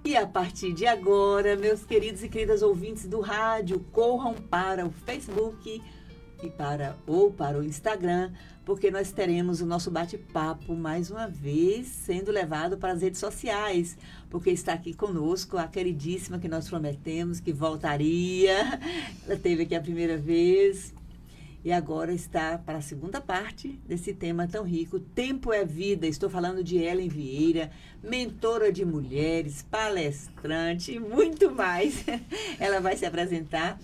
E a partir de agora, meus queridos e queridas ouvintes do rádio, corram para o Facebook e para o Instagram, porque nós teremos o nosso bate-papo mais uma vez sendo levado para as redes sociais, porque está aqui conosco a queridíssima que nós prometemos que voltaria. Ela esteve aqui a primeira vez e agora está para a segunda parte desse tema tão rico. Tempo é vida. Estou falando de Ellen Vieira, mentora de mulheres, palestrante e muito mais. Ela vai se apresentar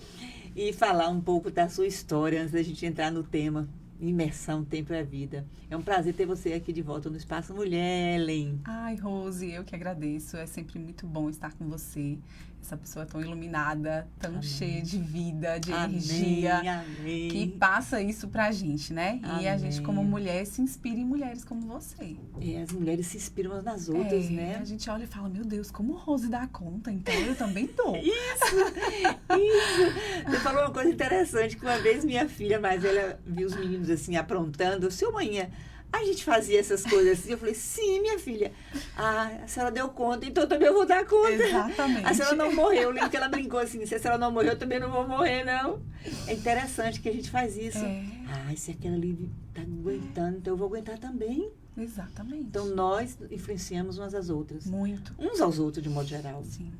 e falar um pouco da sua história antes da gente entrar no tema Imersão, Tempo é Vida. É um prazer ter você aqui de volta no Espaço Mulher, Ellen. Ai, Rose, eu que agradeço. É sempre muito bom estar com você. Essa pessoa tão iluminada, tão Amém. Cheia de vida, de Amém, energia, amém. que passa isso pra gente, né? Amém. E a gente, como mulher, se inspira em mulheres como você. E as mulheres se inspiram umas nas outras, né? A gente olha e fala, meu Deus, como Rose dá conta, então eu também dou. Isso. Você falou uma coisa interessante, que uma vez minha filha mais velha viu os meninos assim aprontando. Seu manhã, a gente fazia essas coisas assim. Eu falei, sim, minha filha. A senhora deu conta, então também eu vou dar conta. Exatamente. A senhora não morreu. Eu lembro que ela brincou assim, se a senhora não morreu, eu também não vou morrer, não. É interessante que a gente faz isso. Se aquela ali tá aguentando, então eu vou aguentar também. Exatamente. Então nós influenciamos umas às outras. Muito. Uns aos outros, de modo geral. Sim.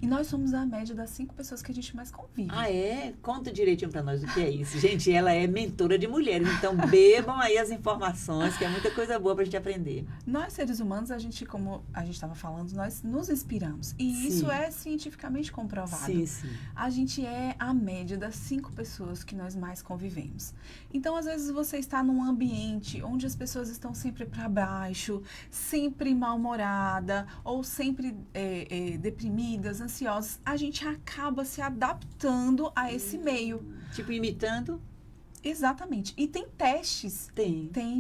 E nós somos a média das 5 pessoas que a gente mais convive. Ah, é? Conta direitinho pra nós o que é isso. Gente, ela é mentora de mulheres, então bebam aí as informações, que é muita coisa boa pra gente aprender. Nós, seres humanos, a gente, como a gente estava falando, nós nos inspiramos. E Sim. isso é cientificamente comprovado. Sim, sim. A gente é a média das 5 pessoas que nós mais convivemos. Então, às vezes, você está num ambiente onde as pessoas estão sempre para baixo, sempre mal-humorada, ou sempre deprimidas, ansiosas. A gente acaba se adaptando a esse meio. Tipo, imitando? Exatamente. E tem testes.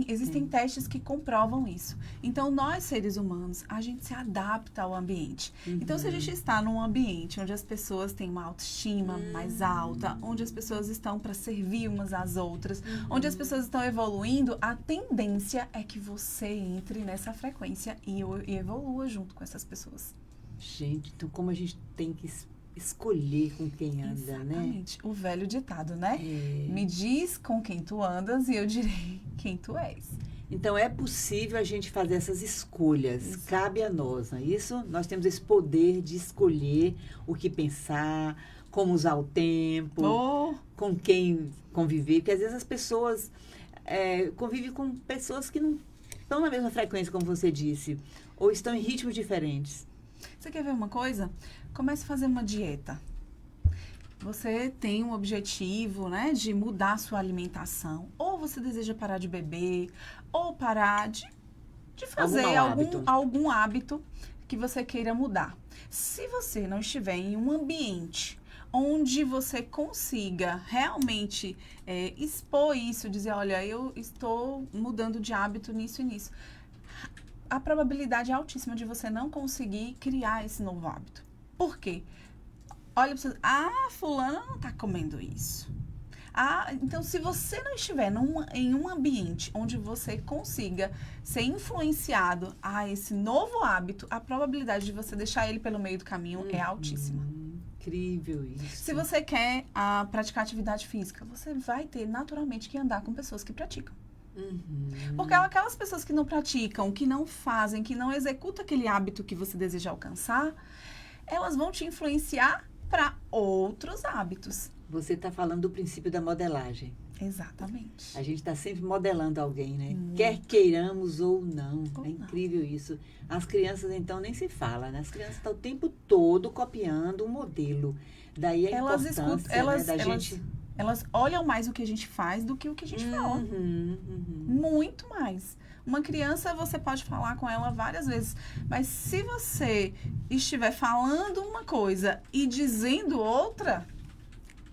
Existem testes que comprovam isso. Então, nós, seres humanos, a gente se adapta ao ambiente. Então, se a gente está num ambiente onde as pessoas têm uma autoestima mais alta, onde as pessoas estão para servir umas às outras, onde as pessoas estão evoluindo, a tendência é que você entre nessa frequência e evolua junto com essas pessoas. Gente, então como a gente tem que escolher com quem anda, Exatamente. O velho ditado, né? É. Me diz com quem tu andas e eu direi quem tu és. Então, é possível a gente fazer essas escolhas. Exato. Cabe a nós, não é isso? Nós temos esse poder de escolher o que pensar, como usar o tempo, com quem conviver. Porque, às vezes, as pessoas convivem com pessoas que não estão na mesma frequência, como você disse, ou estão em ritmos diferentes. Você quer ver uma coisa? Comece a fazer uma dieta. Você tem um objetivo, né, de mudar a sua alimentação. Ou você deseja parar de beber, ou parar de fazer algum hábito que você queira mudar. Se você não estiver em um ambiente onde você consiga realmente expor isso, dizer, olha, eu estou mudando de hábito nisso e nisso, a probabilidade é altíssima de você não conseguir criar esse novo hábito. Por quê? Olha pra você, fulana não tá comendo isso. Então, se você não estiver em um ambiente onde você consiga ser influenciado a esse novo hábito, a probabilidade de você deixar ele pelo meio do caminho é altíssima. Incrível isso. Se você quer praticar atividade física, você vai ter naturalmente que andar com pessoas que praticam. Porque aquelas pessoas que não praticam, que não fazem, que não executam aquele hábito que você deseja alcançar, elas vão te influenciar para outros hábitos. Você está falando do princípio da modelagem. Exatamente. A gente está sempre modelando alguém, né? Quer queiramos ou não. Ou É incrível isso. As crianças, então, nem se fala, né? As crianças estão o tempo todo copiando um modelo. Daí a importância da gente... Elas olham mais o que a gente faz do que o que a gente fala. Muito mais. Uma criança, você pode falar com ela várias vezes, mas se você estiver falando uma coisa e dizendo outra,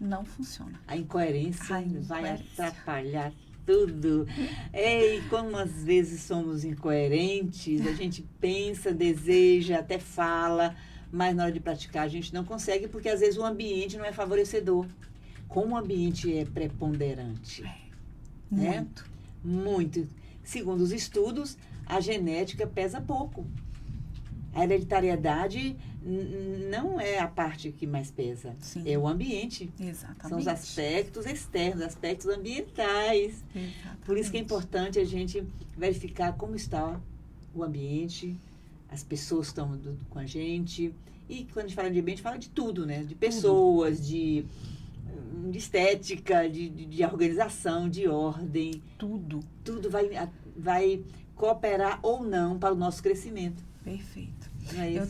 não funciona. A incoerência vai atrapalhar tudo. E como às vezes somos incoerentes, a gente pensa, deseja, até fala, mas na hora de praticar a gente não consegue, porque às vezes o ambiente não é favorecedor. Como o ambiente é preponderante. Muito. Muito. Segundo os estudos, a genética pesa pouco. A hereditariedade não é a parte que mais pesa. Sim. É o ambiente. Exatamente. São os aspectos externos, aspectos ambientais. Exatamente. Por isso que é importante a gente verificar como está o ambiente, as pessoas que estão com a gente. E quando a gente fala de ambiente, fala de tudo, né? De pessoas, de estética, de organização, de ordem. Tudo. Tudo vai cooperar ou não para o nosso crescimento. Perfeito. Não é isso?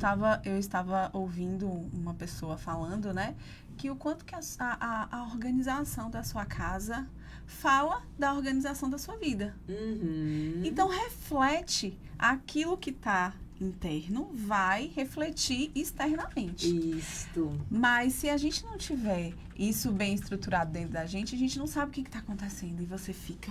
Eu estava ouvindo uma pessoa falando, né? Que o quanto que a organização da sua casa fala da organização da sua vida. Uhum. Então, reflete aquilo que está interno, vai refletir externamente. Isto. Mas se a gente não tiver isso bem estruturado dentro da gente, a gente não sabe o que está acontecendo. E você fica,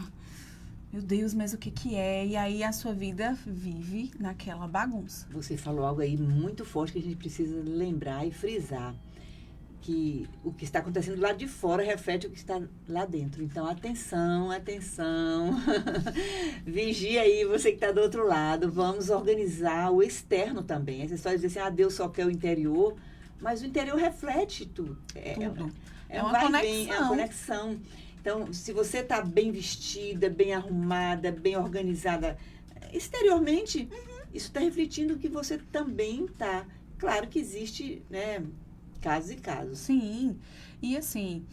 meu Deus, mas o que é? E aí a sua vida vive naquela bagunça. Você falou algo aí muito forte que a gente precisa lembrar e frisar. Que o que está acontecendo do lado de fora reflete o que está lá dentro. Então, atenção, atenção. Vigia aí, você que está do outro lado. Vamos organizar o externo também. Essa história de dizer assim, Deus só quer o interior. Mas o interior reflete tudo. Tudo. É uma vai conexão. Bem, é uma conexão. Então, se você está bem vestida, bem arrumada, bem organizada exteriormente, isso está refletindo o que você também está. Claro que existe, né, casos e casos. Sim. E assim,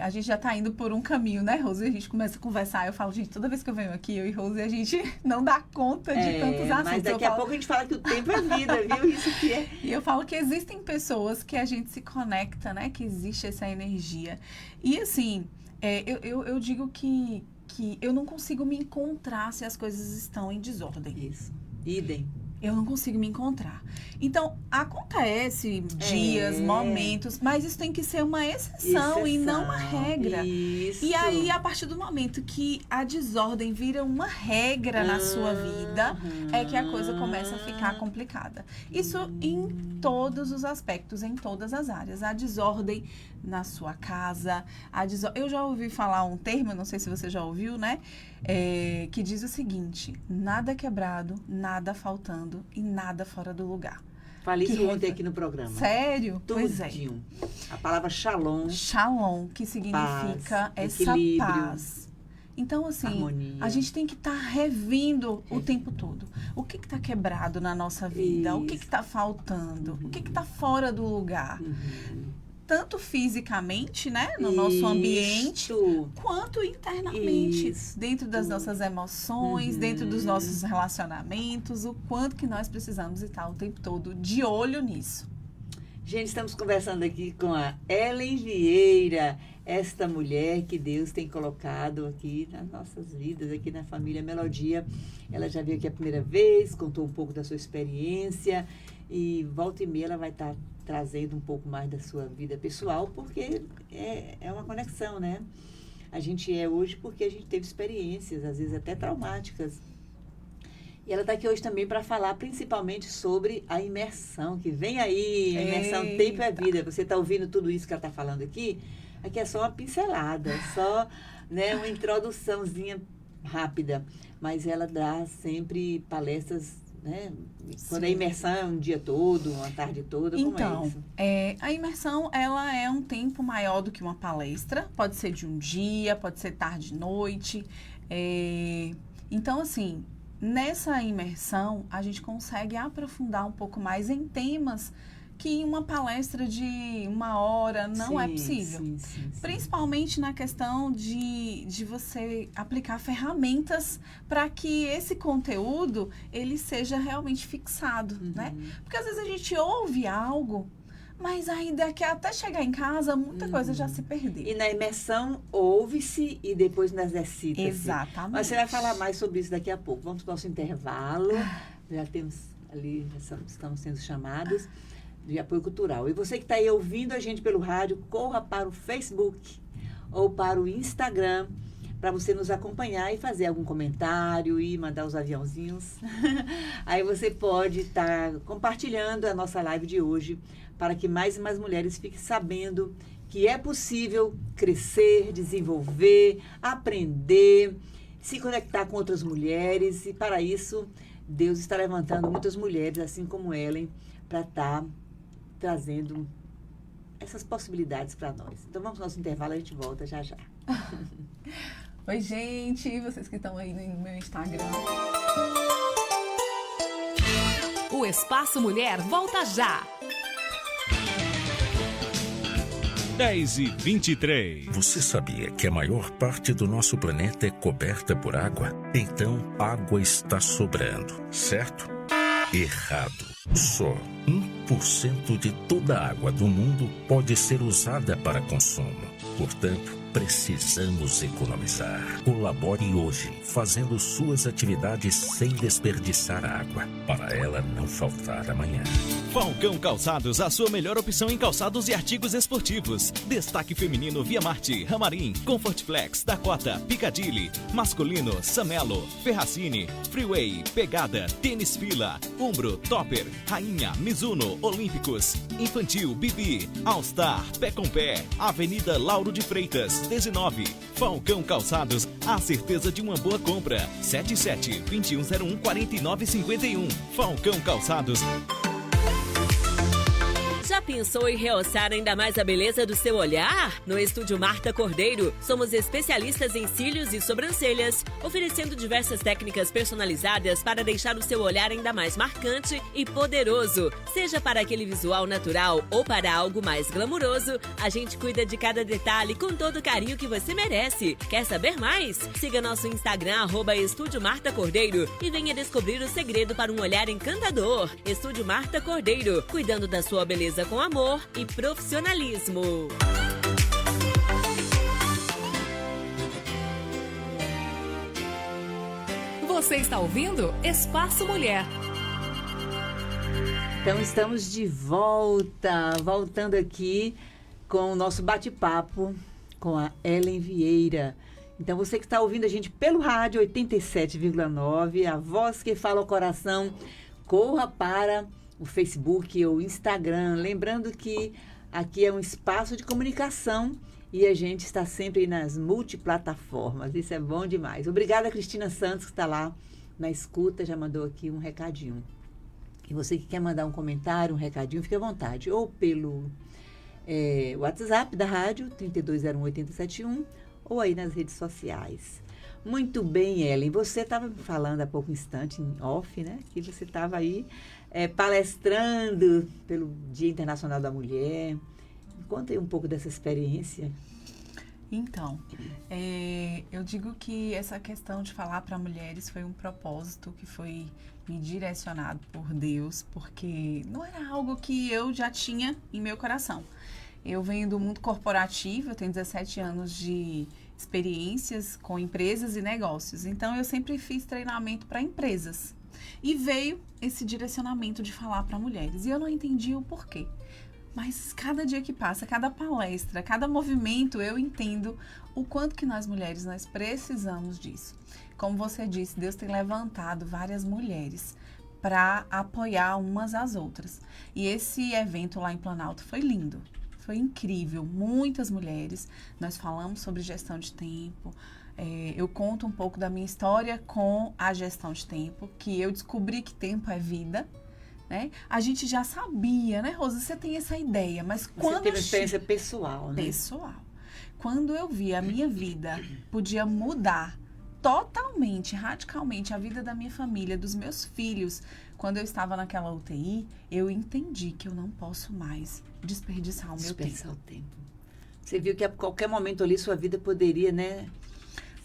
a gente já está indo por um caminho, né, Rose? A gente começa a conversar. Eu falo, gente, toda vez que eu venho aqui, eu e Rose, a gente não dá conta de tantos assuntos. Mas daqui a pouco a gente fala que o tempo é vida, viu? Isso que é. E eu falo que existem pessoas que a gente se conecta, né? Que existe essa energia. E assim, eu digo que eu não consigo me encontrar se as coisas estão em desordem. Isso. Idem. Eu não consigo me encontrar. Então, acontece dias, momentos, mas isso tem que ser uma exceção e não uma regra. Isso. E aí, a partir do momento que a desordem vira uma regra na sua vida, é que a coisa começa a ficar complicada. Isso em todos os aspectos, em todas as áreas. A desordem na sua casa, eu já ouvi falar um termo, não sei se você já ouviu, né? Que diz o seguinte: nada quebrado, nada faltando e nada fora do lugar. Falei isso ontem aqui no programa. Sério? Pois é. A palavra shalom. Shalom, que significa paz, essa equilíbrio, paz. Então, assim, harmonia. a gente tem que estar revendo o tempo todo. O que está quebrado na nossa vida? O que está faltando? O que está fora do lugar? Tanto fisicamente, né, no nosso ambiente, quanto internamente, dentro das nossas emoções, dentro dos nossos relacionamentos, o quanto que nós precisamos estar o tempo todo de olho nisso. Gente, estamos conversando aqui com a Ellen Vieira, esta mulher que Deus tem colocado aqui nas nossas vidas, aqui na família Melodia. Ela já veio aqui a primeira vez, contou um pouco da sua experiência e volta e meia ela vai estar trazendo um pouco mais da sua vida pessoal, porque é uma conexão, né? A gente é hoje porque a gente teve experiências, às vezes até traumáticas. E ela está aqui hoje também para falar principalmente sobre a imersão, que vem aí, a imersão Tempo é Vida. Você está ouvindo tudo isso que ela está falando aqui? Aqui é só uma pincelada, só, né, uma introduçãozinha rápida. Mas ela dá sempre palestras, né? Quando a imersão é um dia todo, uma tarde toda, como é isso? A imersão, ela é um tempo maior do que uma palestra. Pode ser de um dia, pode ser tarde e noite. Então, assim, nessa imersão, a gente consegue aprofundar um pouco mais em temas que em uma palestra de 1 hora não é possível. Sim. Principalmente na questão de você aplicar ferramentas para que esse conteúdo ele seja realmente fixado, né? Porque às vezes a gente ouve algo, mas aí daqui até chegar em casa, muita coisa já se perdeu. E na imersão, ouve-se e depois nas exercita-se. Exatamente. Mas você vai falar mais sobre isso daqui a pouco. Vamos para o nosso intervalo. Já temos ali, já estamos sendo chamados de apoio cultural. E você que está aí ouvindo a gente pelo rádio, corra para o Facebook ou para o Instagram para você nos acompanhar e fazer algum comentário e mandar os aviãozinhos. Aí você pode estar compartilhando a nossa live de hoje para que mais e mais mulheres fiquem sabendo que é possível crescer, desenvolver, aprender, se conectar com outras mulheres e para isso Deus está levantando muitas mulheres, assim como Ellen, para estar trazendo essas possibilidades para nós. Então vamos ao nosso intervalo, a gente volta já já. Oi, gente, vocês que estão aí no meu Instagram. O Espaço Mulher volta já. 10h23. Você sabia que a maior parte do nosso planeta é coberta por água? Então, água está sobrando, certo? Errado. Só 1% de toda a água do mundo pode ser usada para consumo. Portanto, precisamos economizar. Colabore hoje, fazendo suas atividades sem desperdiçar água, para ela não faltar amanhã. Falcão Calçados, a sua melhor opção em calçados e artigos esportivos. Destaque feminino Via Marte, Ramarim, Comfort Flex, Dakota, Piccadilly. Masculino, Samelo, Ferracini, Freeway, Pegada, Tênis Fila, Umbro, Topper, Rainha, Mizuno, Olímpicos. Infantil, Bibi, All Star, Pé com Pé, Avenida Lauro de Freitas, 19. Falcão Calçados, a certeza de uma boa compra. 77-2101-4951. Falcão Calçados. Já pensou em realçar ainda mais a beleza do seu olhar? No Estúdio Marta Cordeiro, somos especialistas em cílios e sobrancelhas, oferecendo diversas técnicas personalizadas para deixar o seu olhar ainda mais marcante e poderoso. Seja para aquele visual natural ou para algo mais glamuroso, a gente cuida de cada detalhe com todo o carinho que você merece. Quer saber mais? Siga nosso Instagram, @Estúdio Marta Cordeiro, e venha descobrir o segredo para um olhar encantador. Estúdio Marta Cordeiro, cuidando da sua beleza com amor e profissionalismo. Você está ouvindo Espaço Mulher. Então estamos de volta, voltando aqui com o nosso bate-papo com a Ellen Vieira. Então você que está ouvindo a gente pelo rádio 87,9, a voz que fala ao coração, corra para o Facebook ou Instagram, lembrando que aqui é um espaço de comunicação e a gente está sempre nas multiplataformas, isso é bom demais. Obrigada, Cristina Santos, que está lá na escuta, já mandou aqui um recadinho. E você que quer mandar um comentário, um recadinho, fique à vontade, ou pelo WhatsApp da rádio, 3201-8071, ou aí nas redes sociais. Muito bem, Ellen, você estava me falando há pouco instante, em off, né, que você estava aí palestrando pelo Dia Internacional da Mulher. Conta aí um pouco dessa experiência. Então, eu digo que essa questão de falar para mulheres foi um propósito que foi me direcionado por Deus, porque não era algo que eu já tinha em meu coração. Eu venho do mundo corporativo, eu tenho 17 anos de experiências com empresas e negócios, então eu sempre fiz treinamento para empresas. E veio esse direcionamento de falar para mulheres. E eu não entendi o porquê. Mas cada dia que passa, cada palestra, cada movimento, eu entendo o quanto que nós mulheres, nós precisamos disso. Como você disse, Deus tem levantado várias mulheres para apoiar umas às outras. E esse evento lá em Planalto foi lindo. Foi incrível. Muitas mulheres. Nós falamos sobre gestão de tempo. Eu conto um pouco da minha história com a gestão de tempo, que eu descobri que tempo é vida, né? A gente já sabia, né, Rosa? Você tem essa ideia, mas quando... Você teve experiência pessoal, né? Pessoal. Quando eu vi a minha vida podia mudar totalmente, radicalmente a vida da minha família, dos meus filhos, quando eu estava naquela UTI, eu entendi que eu não posso mais desperdiçar o meu tempo. Desperdiçar o tempo. Você viu que a qualquer momento ali sua vida poderia, né?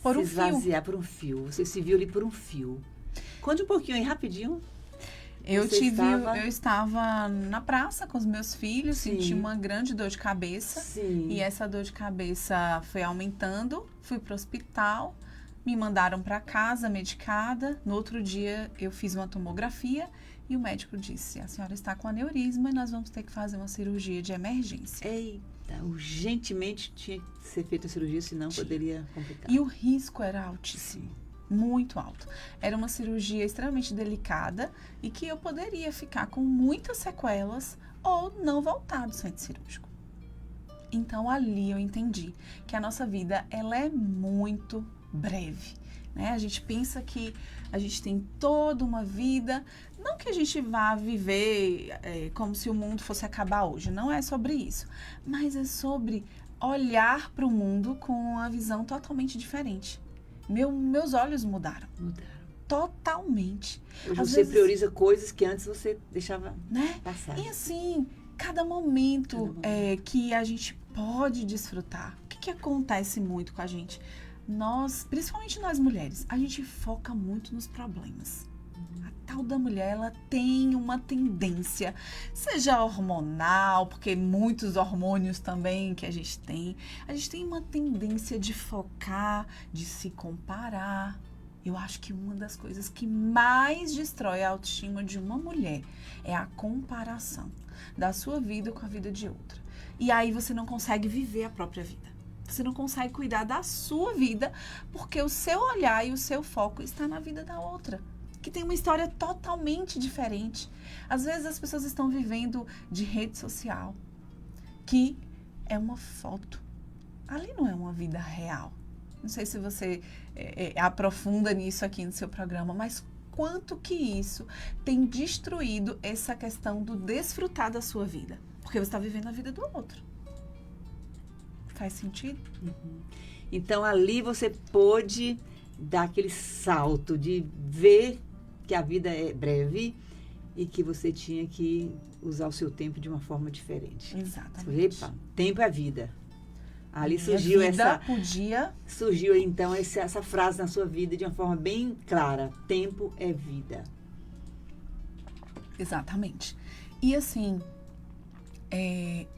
Por um se esvaziar por um fio. Você se viu ali por um fio. Conte um pouquinho aí, rapidinho. Eu estava na praça com os meus filhos, Sim. senti uma grande dor de cabeça. Sim. E essa dor de cabeça foi aumentando, fui para o hospital, me mandaram para casa medicada. No outro dia eu fiz uma tomografia e o médico disse: a senhora está com aneurisma e nós vamos ter que fazer uma cirurgia de emergência. Eita, urgentemente tinha que ser feita a cirurgia, senão poderia complicar. E o risco era altíssimo, muito alto. Era uma cirurgia extremamente delicada e que eu poderia ficar com muitas sequelas ou não voltar do centro cirúrgico. Então ali eu entendi que a nossa vida ela é muito breve, né? A gente pensa que a gente tem toda uma vida, não que a gente vá viver como se o mundo fosse acabar hoje, não é sobre isso, mas é sobre olhar para o mundo com uma visão totalmente diferente. Meus olhos mudaram. Totalmente. Hoje Às você vezes, prioriza coisas que antes você deixava né? passar. E assim, cada momento que a gente pode desfrutar. O que acontece muito com a gente? Nós, principalmente nós mulheres, a gente foca muito nos problemas. A tal da mulher, ela tem uma tendência, seja hormonal, porque muitos hormônios também que a gente tem uma tendência de focar, de se comparar. Eu acho que uma das coisas que mais destrói a autoestima de uma mulher é a comparação da sua vida com a vida de outra. E aí você não consegue viver a própria vida. Você não consegue cuidar da sua vida porque o seu olhar e o seu foco está na vida da outra, que tem uma história totalmente diferente. Às vezes as pessoas estão vivendo de rede social, que é uma foto. Ali não é uma vida real. Não sei se você aprofunda nisso aqui no seu programa, mas quanto que isso tem destruído essa questão do desfrutar da sua vida. Porque você está vivendo a vida do outro. Faz sentido? Uhum. Então, ali você pôde dar aquele salto de ver que a vida é breve e que você tinha que usar o seu tempo de uma forma diferente. Exatamente. Epa, tempo é vida. Ali surgiu surgiu então essa frase na sua vida de uma forma bem clara: tempo é vida. Exatamente. E assim,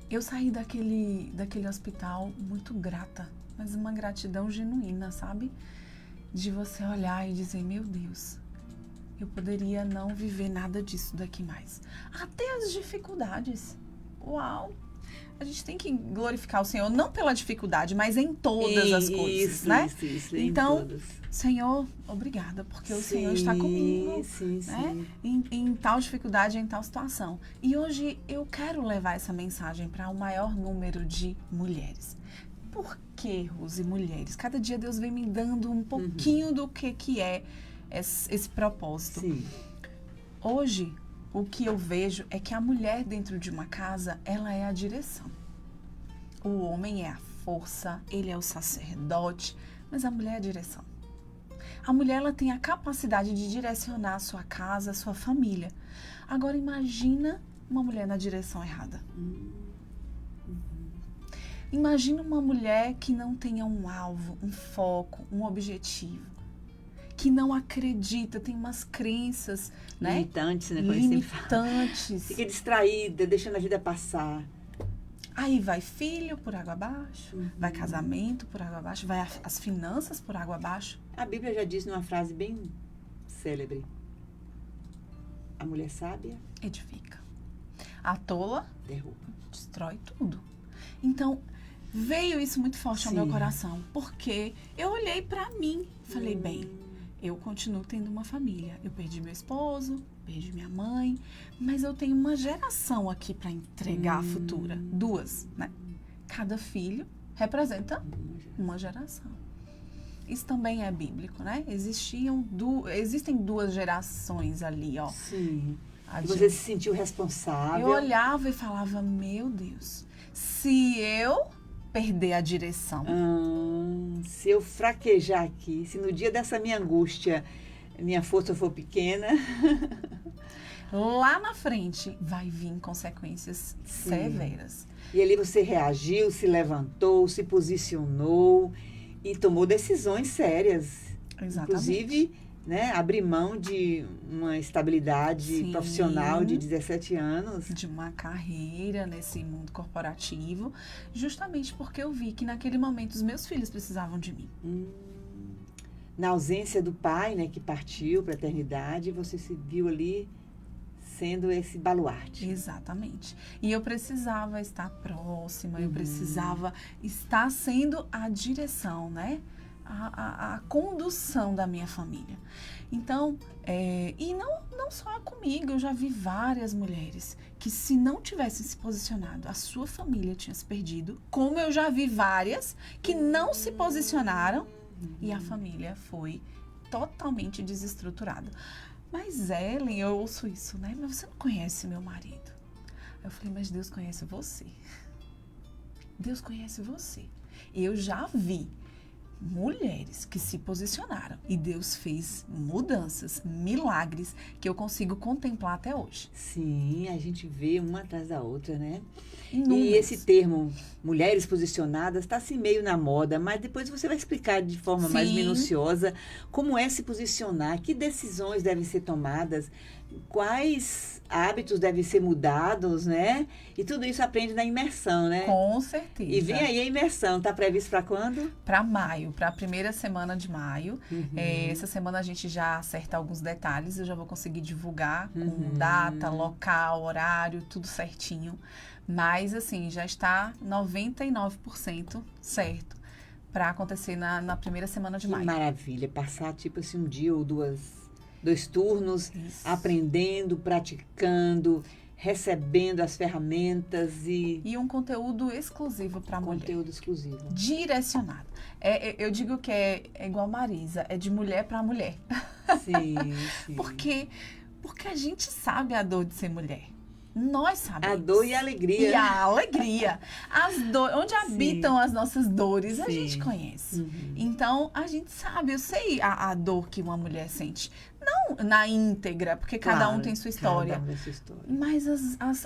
eu saí daquele hospital muito grata, mas uma gratidão genuína, sabe? De você olhar e dizer, meu Deus, eu poderia não viver nada disso daqui mais. Até as dificuldades. Uau! A gente tem que glorificar o Senhor, não pela dificuldade, mas em todas as coisas, né? Isso, então, em todas. Senhor, obrigada, porque o Senhor está comigo, sim. né? Em tal dificuldade, em tal situação. E hoje eu quero levar essa mensagem para o maior número de mulheres. Por que, Rose, mulheres? Cada dia Deus vem me dando um pouquinho do que é esse propósito. Sim. Hoje, o que eu vejo é que a mulher dentro de uma casa, ela é a direção. O homem é a força, ele é o sacerdote, mas a mulher é a direção. A mulher, ela tem a capacidade de direcionar a sua casa, a sua família. Agora, imagina uma mulher na direção errada. Imagina uma mulher que não tenha um alvo, um foco, um objetivo. Que não acredita, tem umas crenças, né? Limitantes, né? Limitantes. Fica distraída, deixando a vida passar. Aí vai filho por água abaixo, vai casamento por água abaixo, vai as finanças por água abaixo. A Bíblia já diz numa frase bem célebre: a mulher sábia edifica. A tola derruba. Destrói tudo. Então, veio isso muito forte ao meu coração, porque eu olhei pra mim, falei, bem, eu continuo tendo uma família. Eu perdi meu esposo, perdi minha mãe, mas eu tenho uma geração aqui para entregar a futura. 2, né? Cada filho representa uma geração. Isso também é bíblico, né? Existem 2 gerações ali, ó. Sim. E você se sentiu responsável. Eu olhava e falava, meu Deus, se eu perder a direção. Se eu fraquejar aqui, se no dia dessa minha angústia minha força for pequena, lá na frente vai vir consequências severas. E ali você reagiu, se levantou, se posicionou e tomou decisões sérias. Exatamente. Inclusive, né, abrir mão de uma estabilidade profissional de 17 anos. De uma carreira nesse mundo corporativo, justamente porque eu vi que naquele momento os meus filhos precisavam de mim. Na ausência do pai, né, que partiu para a eternidade, você se viu ali sendo esse baluarte. Exatamente. E eu precisava estar próxima, eu precisava estar sendo a direção, né? A condução da minha família. Então, e não só comigo, eu já vi várias mulheres que se não tivessem se posicionado, a sua família tinha se perdido, como eu já vi várias que não se posicionaram e a família foi totalmente desestruturado. Mas, Ellen, eu ouço isso, né? Mas você não conhece meu marido. Eu falei, mas Deus conhece você. Deus conhece você. Eu já vi mulheres que se posicionaram e Deus fez mudanças, milagres que eu consigo contemplar até hoje. Sim, a gente vê uma atrás da outra, né? Inúmeras. E esse termo, mulheres posicionadas, está assim meio na moda, mas depois você vai explicar de forma mais Sim. minuciosa como é se posicionar, que decisões devem ser tomadas, quais hábitos devem ser mudados, né? E tudo isso aprende na imersão, né? Com certeza. E vem aí a imersão, tá previsto para quando? Para maio, para a primeira semana de maio. Essa semana a gente já acerta alguns detalhes, eu já vou conseguir divulgar com data, local, horário, tudo certinho. Mas, assim, já está 99% certo para acontecer na primeira semana de Que maio. maravilha, passar tipo assim um dia ou dois turnos, Isso. aprendendo, praticando, recebendo as ferramentas e E um conteúdo exclusivo para a mulher. conteúdo exclusivo. Direcionado. Eu digo que é igual Marisa, é de mulher para mulher. Sim, sim. Porque a gente sabe a dor de ser mulher. Nós sabemos. A dor e a alegria. E a alegria. Onde habitam as nossas dores, a Sim. gente conhece. Então, a gente sabe, eu sei a dor que uma mulher sente. Não na íntegra, porque cada um tem sua história. Cada um tem sua história. Mas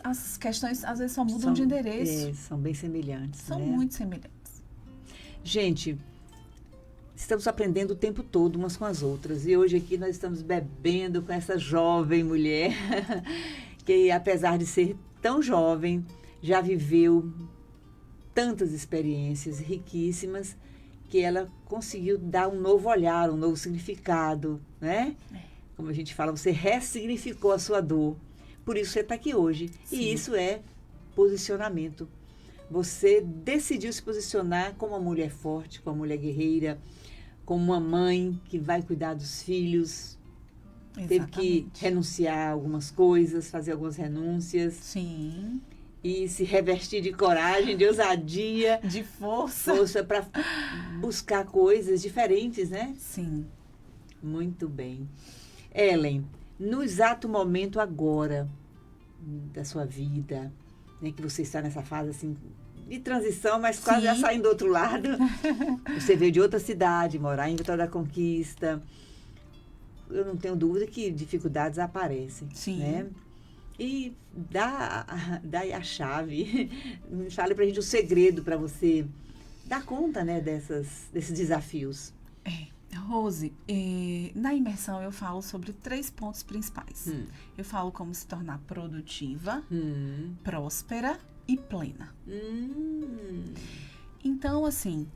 as questões, às vezes, só mudam de endereço. São bem semelhantes. São né? muito semelhantes. Gente, estamos aprendendo o tempo todo umas com as outras. E hoje aqui nós estamos bebendo com essa jovem mulher que, apesar de ser tão jovem, já viveu tantas experiências riquíssimas que ela conseguiu dar um novo olhar, um novo significado, né? Como a gente fala, você ressignificou a sua dor. Por isso você está aqui hoje. Sim. E isso é posicionamento. Você decidiu se posicionar como uma mulher forte, como uma mulher guerreira, como uma mãe que vai cuidar dos filhos. Teve que Exatamente. renunciar a algumas coisas, fazer algumas renúncias Sim. e se revestir de coragem, de ousadia, De força. força para buscar coisas diferentes, né? Sim. Muito bem. Ellen, no exato momento agora da sua vida, né, que você está nessa fase assim de transição, mas quase já Sim. saindo do outro lado. Você veio de outra cidade, morar em Vitória da Conquista. Eu não tenho dúvida que dificuldades aparecem, Sim. né? E dá aí a chave, fale pra gente o segredo para você dar conta, né, desses desafios. Rose, na imersão eu falo sobre 3 pontos principais. Eu falo como se tornar produtiva, próspera e plena. Então, assim,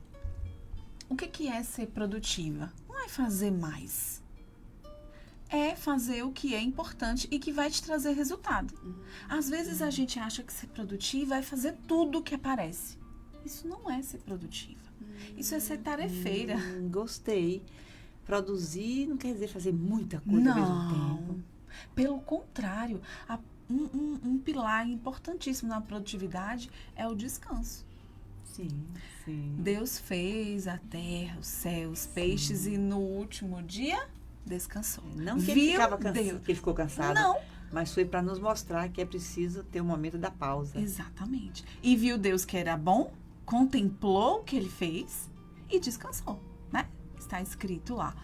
o que é ser produtiva? Não é fazer mais. É fazer o que é importante e que vai te trazer resultado. Às vezes a gente acha que ser produtiva é fazer tudo o que aparece. Isso não é ser produtiva. Isso é ser tarefeira. Gostei. Produzir não quer dizer fazer muita coisa ao mesmo tempo. Pelo contrário, um pilar importantíssimo na produtividade é o descanso. Sim, sim. Deus fez a terra, os céus, os peixes e no último dia descansou. Não que Viu ele ficou cansado, Não. mas foi para nos mostrar que é preciso ter um momento da pausa. Exatamente. E viu Deus que era bom, contemplou o que ele fez e descansou, né? Está escrito lá.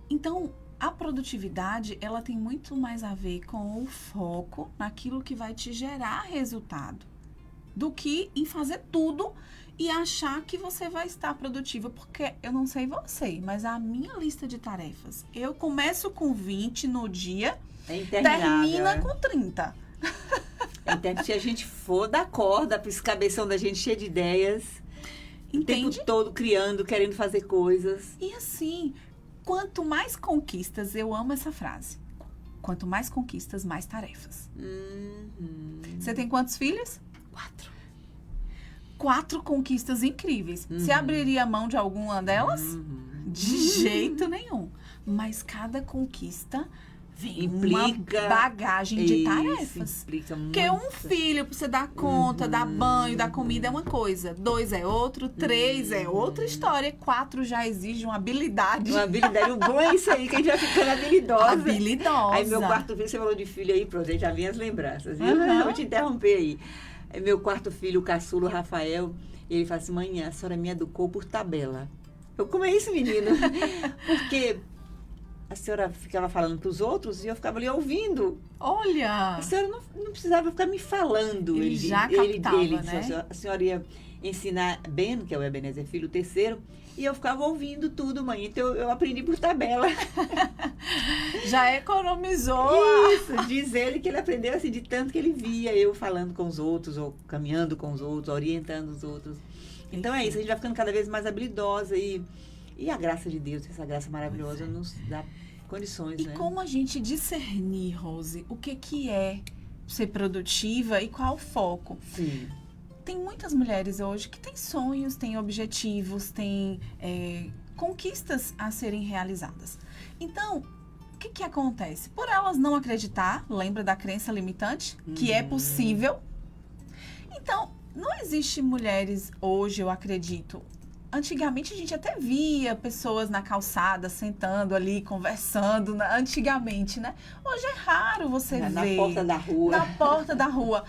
Então, a produtividade, ela tem muito mais a ver com o foco naquilo que vai te gerar resultado, do que em fazer tudo e achar que você vai estar produtiva, porque eu não sei você, mas a minha lista de tarefas, eu começo com 20 no dia, É interminável. termina com 30. Então, se a gente for dar corda para esse cabeção da gente cheio de ideias, Entende? o tempo todo criando, querendo fazer coisas. E assim, quanto mais conquistas, eu amo essa frase. Quanto mais conquistas, mais tarefas. Você tem quantos filhos? 4. 4 conquistas incríveis. Você abriria a mão de alguma delas? De jeito nenhum. Mas cada conquista vem implica uma bagagem de tarefas. Implica Porque muito. um filho, pra você dar conta, dar banho, dar comida é uma coisa. 2 é outro, 3 é outra história. 4 já exige uma habilidade. Uma habilidade. O bom é isso aí, que a gente vai ficando habilidosa. Habilidosa. Aí meu quarto filho, você falou de filho aí, pronto, aí já vem as lembranças. Viu? Uhum. Eu vou te interromper aí. Aí meu quarto filho, o caçulo, o Rafael, ele fala assim, mãe, a senhora me educou por tabela. Eu, como é isso, menino? Porque a senhora ficava falando para os outros e eu ficava ali ouvindo. Olha! A senhora não precisava ficar me falando. Ele já captava, ele né? disse, a senhora ia ensinar Ben, que é o Ebenezer Filho, o terceiro, e eu ficava ouvindo tudo, mãe. Então eu aprendi por tabela. Já economizou. Isso, diz ele que ele aprendeu assim, de tanto que ele via eu falando com os outros, ou caminhando com os outros, orientando os outros. Então é isso, a gente vai ficando cada vez mais habilidosa e a graça de Deus, essa graça maravilhosa nos dá condições, E né? como a gente discernir, Rose, o que é ser produtiva e qual o foco? Sim. Tem muitas mulheres hoje que têm sonhos, têm objetivos, têm conquistas a serem realizadas. Então, o que acontece? Por elas não acreditar, lembra da crença limitante, que é possível. Então, não existe mulheres hoje, eu acredito. Antigamente a gente até via pessoas na calçada, sentando ali, conversando, antigamente, né? Hoje é raro você ver. Na porta da rua. Na porta da rua.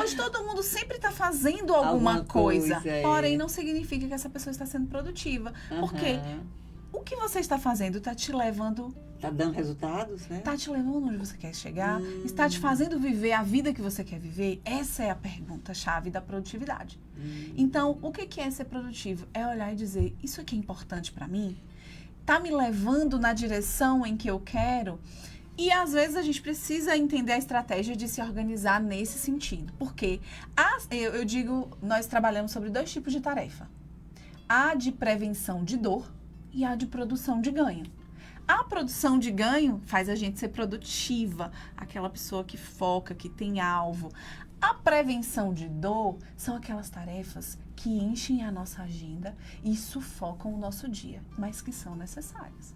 Hoje todo mundo sempre está fazendo alguma coisa. Porém, não significa que essa pessoa está sendo produtiva. Porque o que você está fazendo está te levando... Está dando resultados, né? Está te levando onde você quer chegar? Está te fazendo viver a vida que você quer viver? Essa é a pergunta-chave da produtividade. Então, o que é ser produtivo? É olhar e dizer, isso aqui é importante para mim? Está me levando na direção em que eu quero? E, às vezes, a gente precisa entender a estratégia de se organizar nesse sentido. Porque, eu digo, nós trabalhamos sobre 2 tipos de tarefa. A de prevenção de dor e a de produção de ganho. A produção de ganho faz a gente ser produtiva, aquela pessoa que foca, que tem alvo. A prevenção de dor são aquelas tarefas que enchem a nossa agenda e sufocam o nosso dia, mas que são necessárias.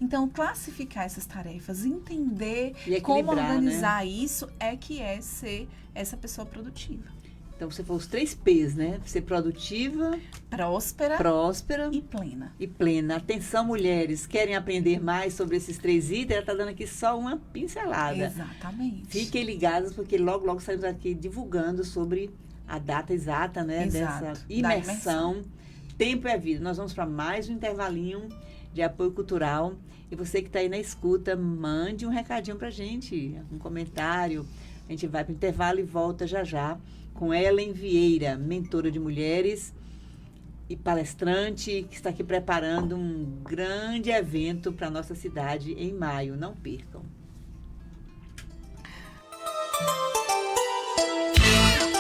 Então, classificar essas tarefas, entender como organizar, né? Isso é que é ser essa pessoa produtiva. Então, você falou os 3 P's, né? Ser produtiva, próspera e plena. Atenção, mulheres, querem aprender mais sobre esses 3 itens? Ela está dando aqui só uma pincelada. Exatamente. Fiquem ligadas, porque logo saímos aqui divulgando sobre a data exata, né? Exato. Dessa imersão. Tempo é vida. Nós vamos para mais um intervalinho de apoio cultural. E você que está aí na escuta, mande um recadinho para a gente, um comentário. A gente vai para o intervalo e volta já com Ellen Vieira, mentora de mulheres e palestrante, que está aqui preparando um grande evento para a nossa cidade em maio. Não percam.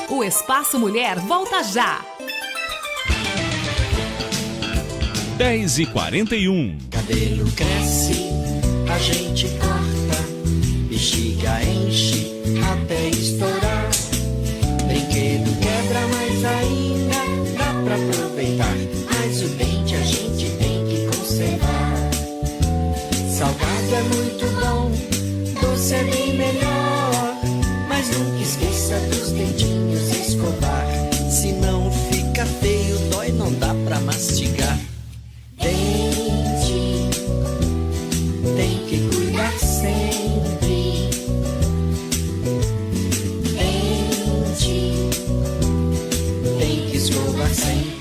O Espaço Mulher volta já. 10h41. Cabelo cresce, a gente corta, bexiga enche até estourar. Brinquedo quebra, mas ainda dá pra aproveitar. Mas o dente a gente tem que conservar. Salgado é muito bom, doce é bem melhor. Mas nunca esqueça dos dentinhos escovar. Se não fica feio, dói, não dá pra mastigar. Dente tem que cuidar sempre. Dente tem que escovar sempre.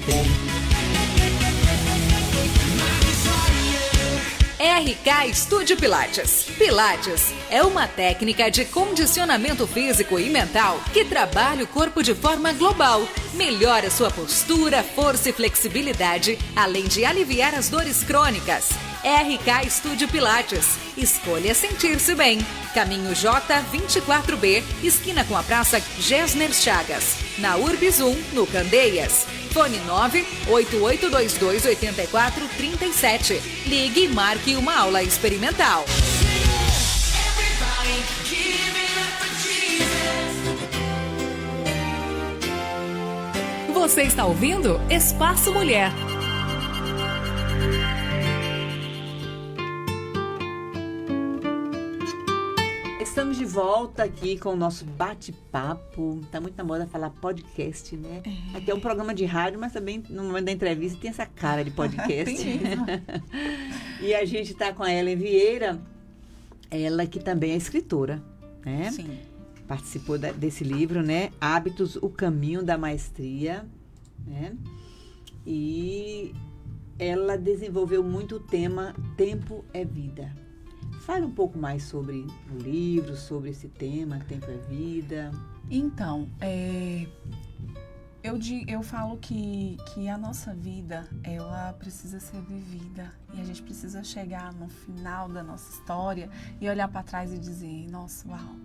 RK Estúdio Pilates. Pilates é uma técnica de condicionamento físico e mental que trabalha o corpo de forma global, melhora sua postura, força e flexibilidade, além de aliviar as dores crônicas. RK Estúdio Pilates. Escolha sentir-se bem. Caminho J24B, esquina com a Praça Gessner Chagas, na Urbis 1, no Candeias. Fone 988228437. Ligue e marque uma aula experimental. Você está ouvindo Espaço Mulher. volta aqui com o nosso bate-papo. Tá muito na moda falar podcast, né? Aqui é um programa de rádio, mas também no momento da entrevista tem essa cara de podcast. Tem mesmo. E a gente tá com a Ellen Vieira, ela que também é escritora, né? Sim. Participou desse livro, né? Hábitos, o caminho da maestria, né? E ela desenvolveu muito o tema Tempo é Vida. Fale um pouco mais sobre o livro, sobre esse tema, Tempo é Vida. Então, eu falo que a nossa vida, ela precisa ser vivida. E a gente precisa chegar no final da nossa história e olhar para trás e dizer, nossa, uau,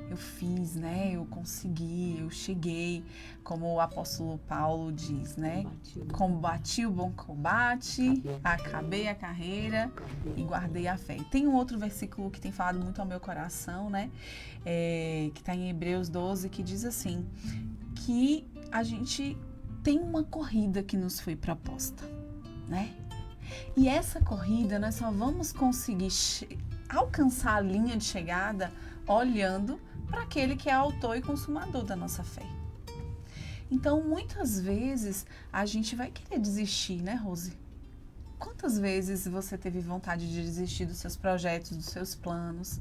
eu fiz, né? Eu consegui, eu cheguei, como o apóstolo Paulo diz, né? Combati o bom combate, acabei a carreira e guardei a fé. Tem um outro versículo que tem falado muito ao meu coração, né? Que está em Hebreus 12, que diz assim, que a gente tem uma corrida que nos foi proposta, né? E essa corrida nós só vamos conseguir alcançar a linha de chegada olhando para aquele que é autor e consumador da nossa fé. Então, muitas vezes, a gente vai querer desistir, né, Rose? Quantas vezes você teve vontade de desistir dos seus projetos, dos seus planos?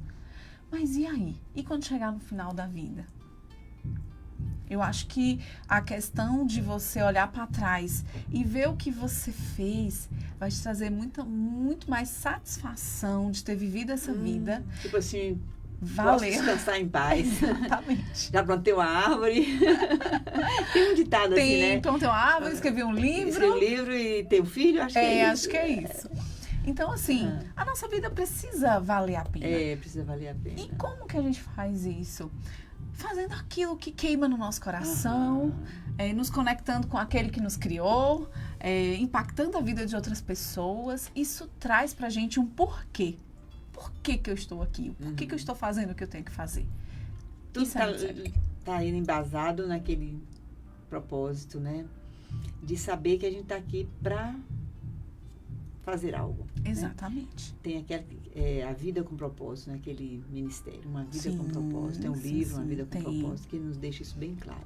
Mas e aí? E quando chegar no final da vida? Eu acho que a questão de você olhar para trás e ver o que você fez vai te trazer muito mais satisfação de ter vivido essa vida. Tipo assim, valeu. Posso descansar em paz. Exatamente. Já plantei uma árvore. Tem um ditado assim, né? Plantei uma árvore, escrevi um livro. Escrevi um livro e tem um filho, acho que é isso. Acho que é isso. Então, assim, a nossa vida precisa valer a pena. Precisa valer a pena. E como que a gente faz isso? Fazendo aquilo que queima no nosso coração, nos conectando com aquele que nos criou, impactando a vida de outras pessoas. Isso traz pra gente um porquê. Por que eu estou aqui? Por que eu estou fazendo o que eu tenho que fazer? Tudo tá indo embasado naquele propósito, né? De saber que a gente está aqui para fazer algo. Exatamente. Né? Tem a vida com propósito, né? Aquele ministério, uma vida com propósito. Tem um livro, uma vida com propósito, que nos deixa isso bem claro.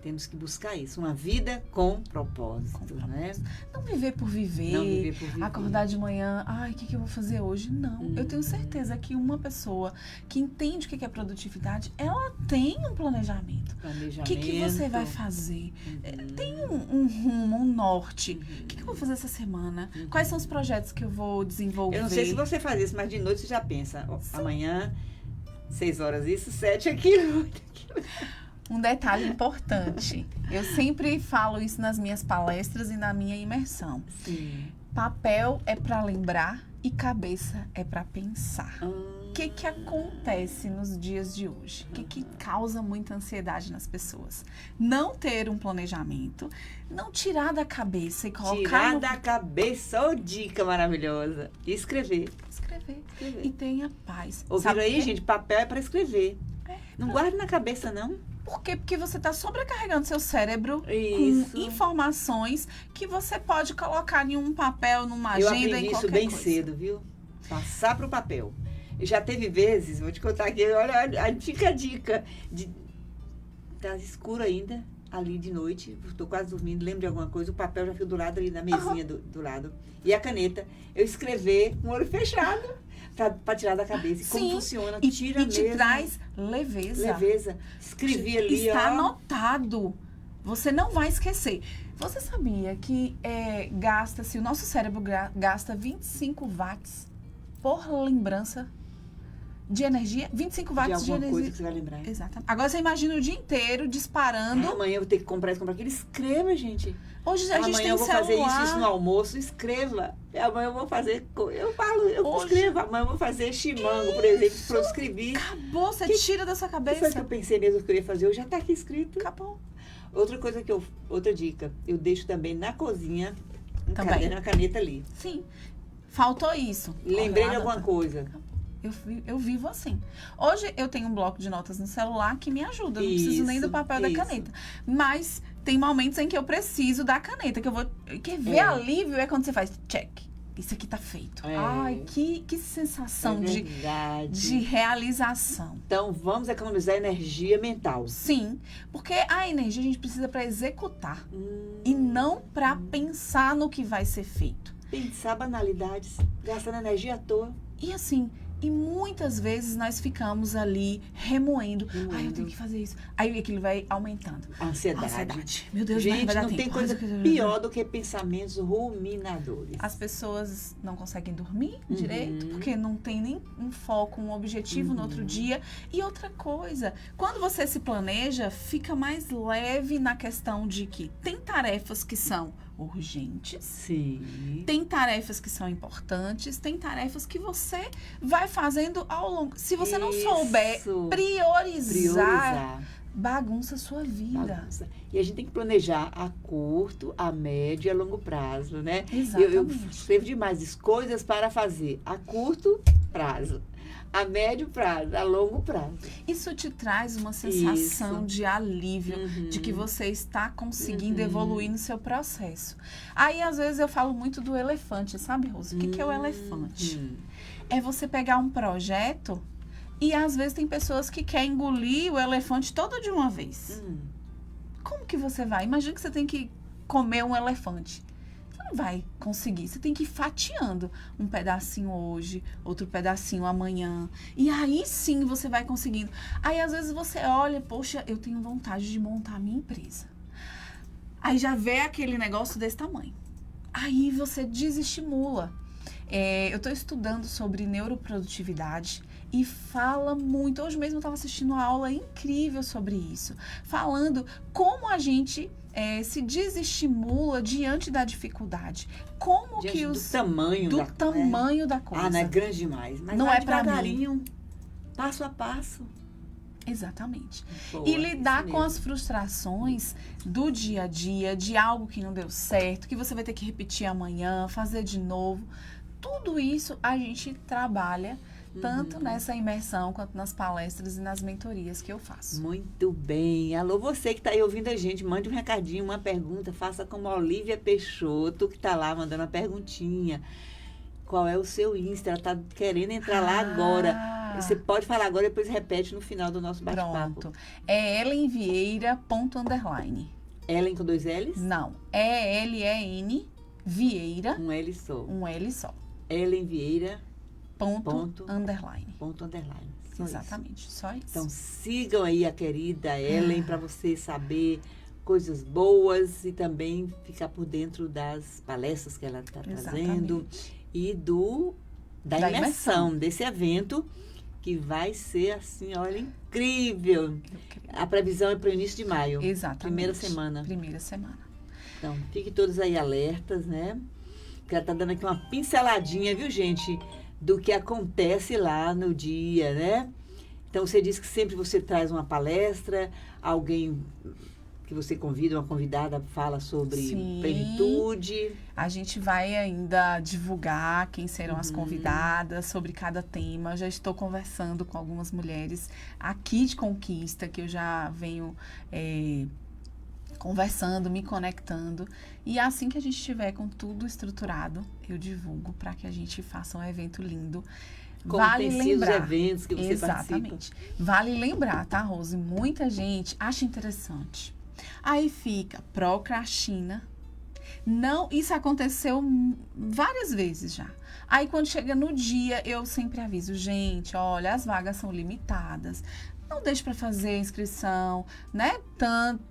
Temos que buscar isso, uma vida com propósito, né? Não viver por viver, não viver por viver. Acordar de manhã, o que eu vou fazer hoje? Não. Eu tenho certeza que uma pessoa que entende o que é produtividade, ela tem um planejamento. O que você vai fazer? Tem um rumo, um norte. O que eu vou fazer essa semana? Quais são os projetos que eu vou desenvolver? Eu não sei se você faz isso, mas de noite você já pensa, amanhã, 6 horas isso, 7 aquilo, 8 aquilo. Um detalhe importante, eu sempre falo isso nas minhas palestras e na minha imersão. Sim. Papel é para lembrar e cabeça é para pensar. O que acontece nos dias de hoje? O que causa muita ansiedade nas pessoas? Não ter um planejamento, não tirar da cabeça e colocar... Tirar da cabeça, dica maravilhosa. E escrever. Escrever. E tenha paz. Ouviram aí, gente? Papel é para escrever. Não guarde na cabeça, não. Por quê? Porque você está sobrecarregando seu cérebro com informações que você pode colocar em um papel, numa agenda, em qualquer coisa. Eu aprendi isso bem cedo, viu? Passar para o papel. E já teve vezes, vou te contar aqui, olha, fica a dica. Tá escuro ainda, ali de noite, estou quase dormindo, lembro de alguma coisa, o papel já fica do lado ali, na mesinha do lado. E a caneta, eu escrever com o olho fechado. Para tirar da cabeça. Sim, como funciona? Tira mesmo. Te traz leveza. Leveza. Escrevi ali, Está anotado. Você não vai esquecer. Você sabia que o nosso cérebro gasta 25 watts por lembrança de energia? 25 watts de energia. Coisa que você vai lembrar. Exatamente. Agora você imagina o dia inteiro disparando. Amanhã eu vou ter que comprar aquilo. Escreva, gente. Hoje a gente tem Amanhã eu vou celular. fazer isso no almoço, escreva. Amanhã eu vou fazer... Eu escrevo. Amanhã eu vou fazer chimango, por exemplo, para eu escrever. Acabou, você tira da sua cabeça. Foi o que eu pensei mesmo que eu ia fazer, hoje já está aqui escrito. Acabou. Outra dica, eu deixo também na cozinha uma caneta ali. Sim, faltou isso. Lembrei de alguma coisa. Eu vivo assim. Hoje eu tenho um bloco de notas no celular que me ajuda. Eu não preciso nem do papel da caneta. Mas tem momentos em que eu preciso da caneta. Que eu vou. Quer ver alívio é quando você faz check. isso aqui tá feito. É. Ai, que sensação de realização. Então, vamos economizar energia mental. Sim, porque a energia a gente precisa para executar e não para pensar no que vai ser feito. Pensar banalidades, gastando energia à toa. E assim, e muitas vezes nós ficamos ali remoendo. Ai, eu tenho que fazer isso. Aí aquilo vai aumentando. A ansiedade. Meu Deus, gente, vai dar não tempo. tem coisa pior do que pensamentos ruminadores. As pessoas não conseguem dormir direito, porque não tem nem um foco, um objetivo no outro dia. E outra coisa, quando você se planeja, fica mais leve na questão de que tem tarefas que são urgentes. Sim. Tem tarefas que são importantes, tem tarefas que você vai fazendo ao longo. Se você não souber priorizar, bagunça a sua vida. Bagunça. E a gente tem que planejar a curto, a médio e a longo prazo, né? Exatamente. Eu escrevo demais isso, coisas para fazer a curto prazo, a médio prazo, a longo prazo. Isso te traz uma sensação de alívio, de que você está conseguindo evoluir no seu processo. Aí, às vezes, eu falo muito do elefante, sabe, Rose? O que é o elefante? É você pegar um projeto e, às vezes, tem pessoas que querem engolir o elefante todo de uma vez. Como que você vai? Imagina que você tem que comer um elefante. Não vai conseguir. Você tem que ir fatiando um pedacinho hoje, outro pedacinho amanhã. E aí sim você vai conseguindo. Aí às vezes você olha, poxa, eu tenho vontade de montar a minha empresa. Aí já vê aquele negócio desse tamanho. Aí você desestimula. Eu estou estudando sobre neuroprodutividade e fala muito. Hoje mesmo eu estava assistindo uma aula incrível sobre isso. Falando como a gente se desestimula diante da dificuldade. Como diante que do tamanho da coisa. Ah, não é grande demais. Mas não é pra mim. Passo a passo. Exatamente. Boa, e lidar isso com mesmo. as frustrações do dia a dia, de algo que não deu certo, que você vai ter que repetir amanhã, fazer de novo. Tudo isso a gente trabalha tanto nessa imersão quanto nas palestras e nas mentorias que eu faço. Muito bem. Alô, você que está aí ouvindo a gente, mande um recadinho, uma pergunta, faça como a Olivia Peixoto, que está lá mandando uma perguntinha. Qual é o seu Insta? Ela está querendo entrar lá agora. Você pode falar agora e depois repete no final do nosso bate-papo. Pronto. É _Vieira. Ellen com 2 L's? Não. ELEN Vieira. Um L só. Um L só. Ellen Vieira. _. Ponto underline. Só Exatamente, isso. só isso. Então sigam aí a querida Ellen para você saber coisas boas e também ficar por dentro das palestras que ela está trazendo e da imersão desse evento que vai ser assim, olha, incrível. A previsão é para o início de maio. Exatamente. Primeira semana. Então, fiquem todos aí alertas, né? Que ela tá dando aqui uma pinceladinha, viu, gente? Do que acontece lá no dia, né? Então, você diz que sempre você traz uma palestra, alguém que você convida, uma convidada fala sobre plenitude. A gente vai ainda divulgar quem serão as convidadas sobre cada tema. Eu já estou conversando com algumas mulheres aqui de Conquista, que eu já venho conversando, me conectando. E assim que a gente estiver com tudo estruturado, eu divulgo para que a gente faça um evento lindo. Como vale tem lembrar. sido os eventos que você Exatamente. Vale lembrar, tá, Rose? Muita gente acha interessante. Aí fica, procrastina. Não, isso aconteceu várias vezes já. Aí quando chega no dia, eu sempre aviso, gente, olha, as vagas são limitadas. Não deixe para fazer a inscrição, né?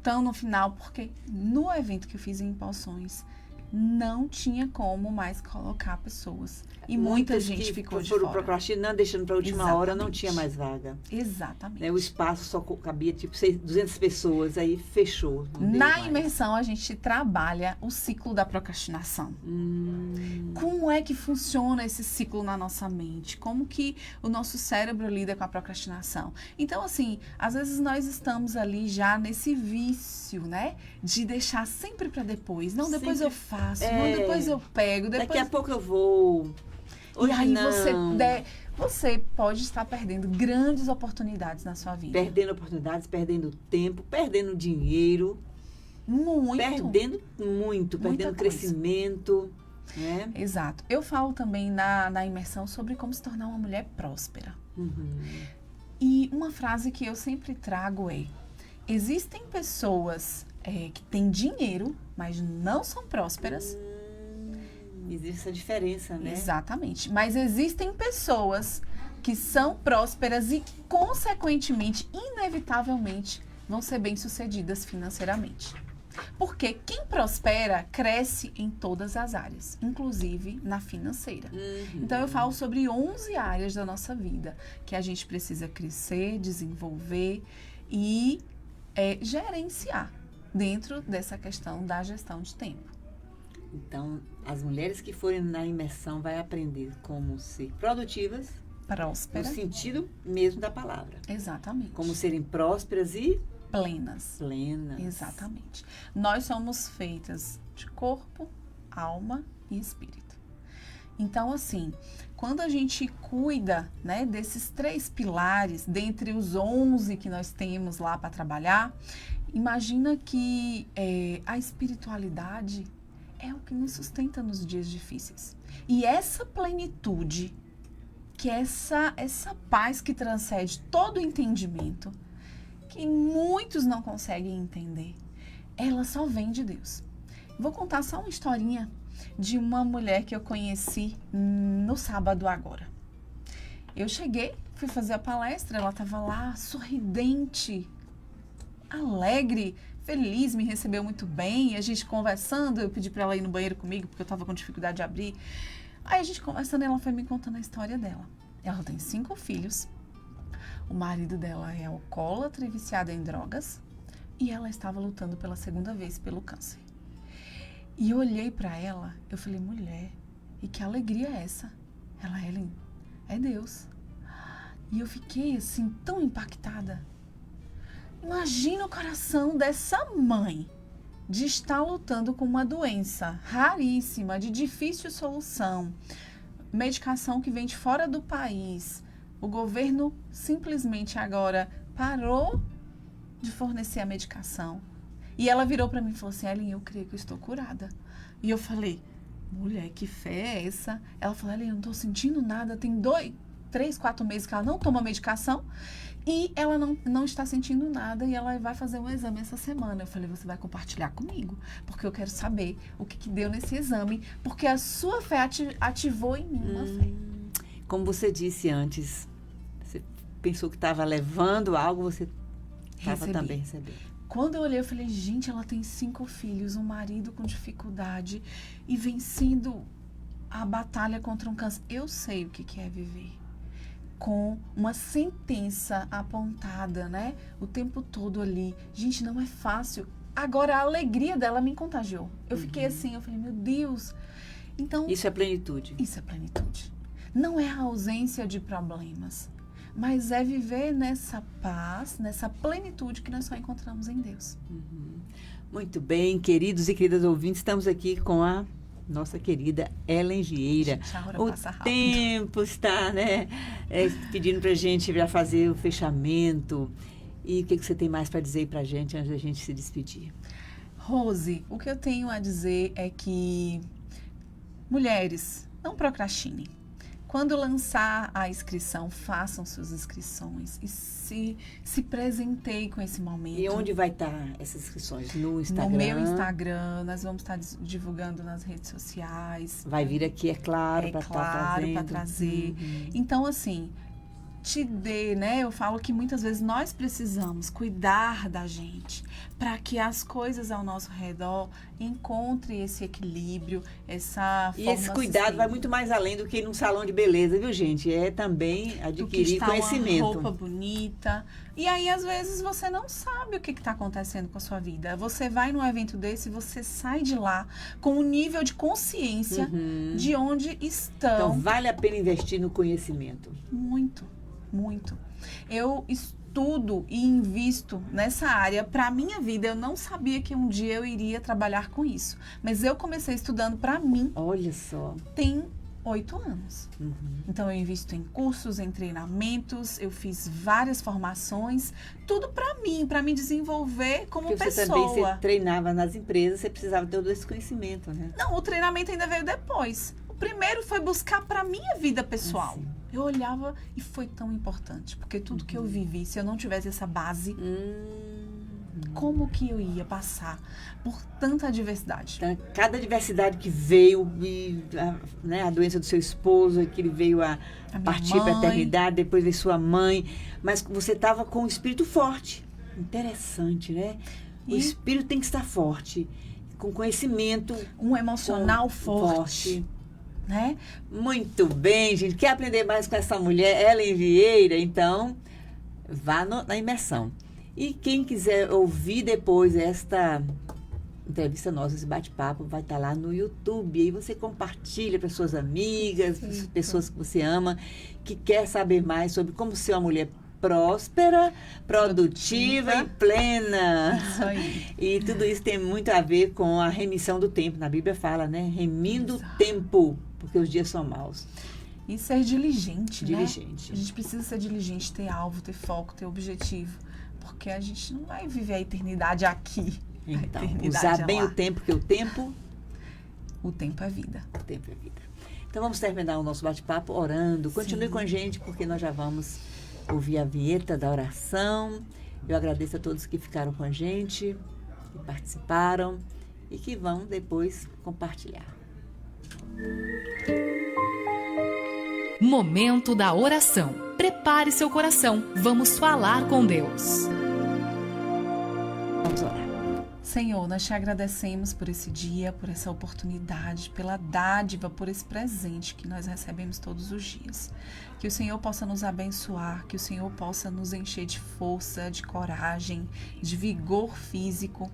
Tão no final, porque no evento que eu fiz em Poções, não tinha como mais colocar pessoas. E muita gente ficou de fora. Foram procrastinando, deixando para a última hora, não tinha mais vaga. Exatamente. Né? O espaço só cabia, tipo, 200 pessoas, aí fechou. Na imersão, a gente trabalha o ciclo da procrastinação. Como é que funciona esse ciclo na nossa mente? Como que o nosso cérebro lida com a procrastinação? Então, assim, às vezes nós estamos ali já nesse vício, né? De deixar sempre para depois. Não, depois eu faço. Não, depois eu pego. Depois... Daqui a pouco eu vou. Hoje e aí não. você pode estar perdendo grandes oportunidades na sua vida. Perdendo oportunidades, perdendo tempo, perdendo dinheiro. Muito. Perdendo muito, perdendo crescimento. né? Exato. Eu falo também na imersão sobre como se tornar uma mulher próspera. E uma frase que eu sempre trago é: existem pessoas que têm dinheiro, mas não são prósperas. Existe essa diferença, né? Exatamente. Mas existem pessoas que são prósperas e, consequentemente, inevitavelmente, vão ser bem-sucedidas financeiramente. Porque quem prospera cresce em todas as áreas, inclusive na financeira. Então, eu falo sobre 11 áreas da nossa vida que a gente precisa crescer, desenvolver e gerenciar dentro dessa questão da gestão de tempo. Então, as mulheres que forem na imersão vai aprender como ser produtivas, Próspera. no sentido mesmo da palavra. Exatamente. Como serem prósperas e plenas. plenas. Exatamente. Nós somos feitas de corpo, alma e espírito. Então, assim, quando a gente cuida, né, desses 3 pilares, dentre os 11 que nós temos lá para trabalhar, imagina que a espiritualidade é o que nos sustenta nos dias difíceis. E essa plenitude, que é essa paz que transcende todo o entendimento, que muitos não conseguem entender, ela só vem de Deus. Vou contar só uma historinha de uma mulher que eu conheci no sábado agora. Eu cheguei, fui fazer a palestra, ela estava lá sorridente, alegre, feliz, me recebeu muito bem, a gente conversando, eu pedi para ela ir no banheiro comigo, porque eu estava com dificuldade de abrir. Aí a gente conversando, ela foi me contando a história dela. Ela tem 5 filhos, o marido dela é alcoólatra e viciado em drogas, e ela estava lutando pela 2ª vez pelo câncer. E eu olhei para ela, eu falei: mulher, e que alegria é essa? Ela, Ellen, é Deus. E eu fiquei assim, tão impactada. Imagina o coração dessa mãe de estar lutando com uma doença raríssima, de difícil solução, medicação que vem de fora do país. O governo simplesmente agora parou de fornecer a medicação. E ela virou para mim e falou assim: Ellen, eu creio que eu estou curada. E eu falei: mulher, que fé é essa? Ela falou: Ellen, eu não estou sentindo nada, tem 2, 3, 4 meses que ela não toma medicação. E ela não está sentindo nada e ela vai fazer um exame essa semana. Eu falei: você vai compartilhar comigo, porque eu quero saber o que deu nesse exame, porque a sua fé ativou em mim uma fé. Como você disse antes, você pensou que estava levando algo, você estava também recebendo. Quando eu olhei, eu falei: gente, ela tem 5 filhos, um marido com dificuldade e vencendo a batalha contra um câncer. Eu sei o que é viver com uma sentença apontada, né? O tempo todo ali. Gente, não é fácil. Agora, a alegria dela me contagiou. Eu fiquei assim, eu falei: meu Deus. Então, isso é plenitude. Isso é plenitude. Não é a ausência de problemas, mas é viver nessa paz, nessa plenitude que nós só encontramos em Deus. Muito bem, queridos e queridas ouvintes, estamos aqui com a nossa querida Ellen Vieira. O tempo está, né, pedindo para a gente já fazer o fechamento. E o que você tem mais para dizer para a gente antes da gente se despedir? Rose, o que eu tenho a dizer é que mulheres, não procrastinem. Quando lançar a inscrição, façam suas inscrições e se presenteiem com esse momento. E onde vai estar essas inscrições? No Instagram? No meu Instagram, nós vamos estar divulgando nas redes sociais. Vai vir aqui, é claro, para para trazer. Então, assim, te dê, né? Eu falo que muitas vezes nós precisamos cuidar da gente para que as coisas ao nosso redor encontrem esse equilíbrio, essa forma. E esse cuidado vai muito mais além do que ir num salão de beleza, viu, gente? É também adquirir conhecimento. Uma roupa bonita. E aí, às vezes, você não sabe o que está acontecendo com a sua vida. Você vai num evento desse, você sai de lá com um nível de consciência de onde estão. Então, vale a pena investir no conhecimento. Muito, muito. Eu estudo e invisto nessa área. Para a minha vida, eu não sabia que um dia eu iria trabalhar com isso. Mas eu comecei estudando para mim. Olha só. Tem 8 anos. Uhum. Então, eu invisto em cursos, em treinamentos, eu fiz várias formações, tudo para me desenvolver como Porque pessoa. você também você treinava nas empresas, você precisava ter todo esse conhecimento, né? Não, o treinamento ainda veio depois. O primeiro foi buscar para minha vida pessoal. Assim. Eu olhava e foi tão importante, porque tudo que eu vivi, se eu não tivesse essa base, como que eu ia passar por tanta adversidade? Então, cada adversidade que veio, né, a doença do seu esposo, que ele veio a partir para a eternidade, depois veio sua mãe, mas você estava com o espírito forte. Interessante, né? O espírito tem que estar forte, com conhecimento. Um emocional forte. Né? Muito bem, gente. Quer aprender mais com essa mulher, Ellen Vieira? Então, vá na imersão. E quem quiser ouvir depois esta entrevista nossa, esse bate-papo, vai estar lá no YouTube. Aí você compartilha para suas amigas, para as pessoas que você ama, que quer saber mais sobre como ser uma mulher próspera, produtiva e plena. Isso aí. E tudo isso tem muito a ver com a remissão do tempo. Na Bíblia fala, né? Remindo o tempo, porque os dias são maus. E ser diligente, né? Diligente. A gente precisa ser diligente, ter alvo, ter foco, ter objetivo. Porque a gente não vai viver a eternidade aqui. Então, eternidade usar bem lá. o tempo, porque o tempo é vida. O tempo é vida. Então vamos terminar o nosso bate-papo orando. Continue com a gente, porque nós já vamos ouvir a vinheta da oração. Eu agradeço a todos que ficaram com a gente, que participaram e que vão depois compartilhar. Momento da oração. Prepare seu coração. Vamos falar com Deus. Vamos orar. Senhor, nós te agradecemos por esse dia, por essa oportunidade, pela dádiva, por esse presente que nós recebemos todos os dias. Que o Senhor possa nos abençoar, que o Senhor possa nos encher de força, de coragem, de vigor físico.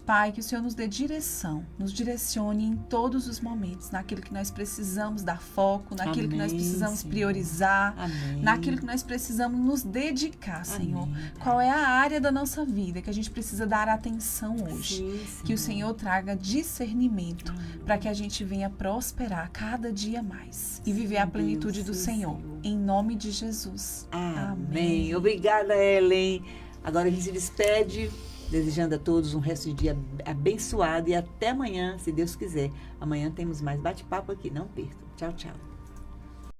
Pai, que o Senhor nos dê direção, nos direcione em todos os momentos, naquilo que nós precisamos dar foco, naquilo que nós precisamos priorizar, naquilo que nós precisamos nos dedicar, Senhor. Qual é a área da nossa vida que a gente precisa dar atenção hoje? Que o Senhor traga discernimento para que a gente venha prosperar cada dia mais e viver a plenitude do Senhor. Em nome de Jesus. Amém. Obrigada, Ellen. Agora a gente se despede, desejando a todos um resto de dia abençoado e até amanhã, se Deus quiser. Amanhã temos mais bate-papo aqui, não percam. Tchau, tchau.